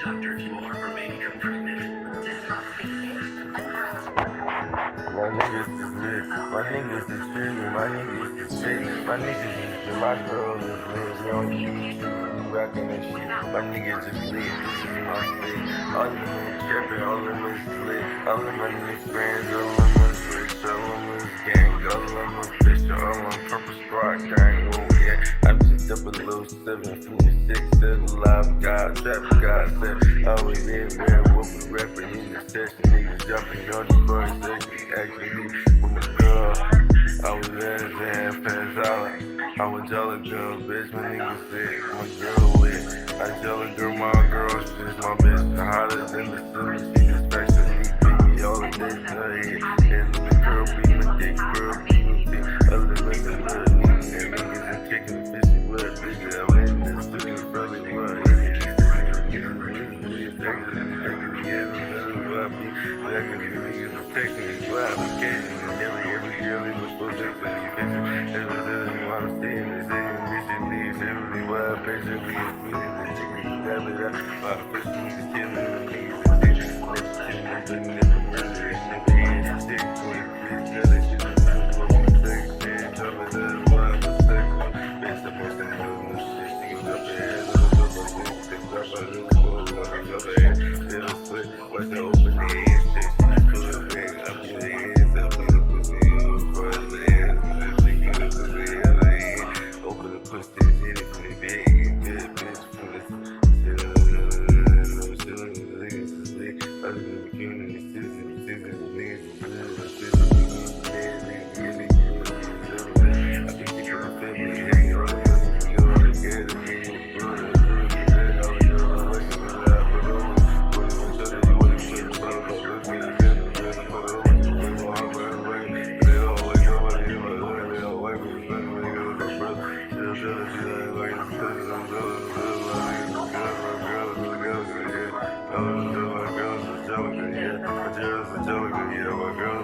doctor if you are or maybe you're pregnant. My niggas is lit, my niggas is trippin', my niggas is sick, my niggas is lit, my girl is lit, we on YouTube, we rockin' that shit, my niggas is lit, this is my shit, all of them is trippin', all of them is lit, all of my niggas friends, all of them is rich, all of them is gang, all of them is fish, all of them purple squad gang, oh yeah, I picked up a little 7 from the 6, said alive, God, trap, God said, always in there, what we rapping in the session, niggas jumping on the first section. Actually, with my girl, I was there to half past hour. I was Angelica, bitch, my nigga sick. My girl with Angelica, my girl, she's my bitch. Hotter than the sun, she just fashion me, baby, all the days in her head. And the girl be my dick, girl be my dick. Other than the blood, niggas and chicken, fishy blood, bitch. I went in the studio, probably was. Every girl in the school just like you catch it. Every day you wanna stay in the same mission, leaves every wild picture, we is feeling the chicken, stab it up. My fish niggas killing the niggas, the bitch. Let's chill, nothing, never murder, it's never hands, sick, 23, that shit is good, what we say, shit, drop it up, wild, what's that one? Bitch, I'm on some new shit, she goes up her head, little up her thing, pick up her little boy, walk up her head, little foot, watch her open the ass, shit, she pull her back, up in the hands, up in the pussy, for his ass, she get up in the head, open the pussy, hit it from the bag, good bitch, from the shit, niggas is lit, other than the community, citizens, niggas is good, citizens, niggas really good, I think she got a family, hanging on the money, you all together, getting brother, all the girls are working with that, but over, what you want to tell you, what you should have thought about, look me, better, but over, they go hard, but I'm working, they don't wake up, they don't wake up, they don't wake up, they don't wake up, they brother, she'll tell us, she ain't like, I'm telling them, my girls are Angelica, yeah, my girls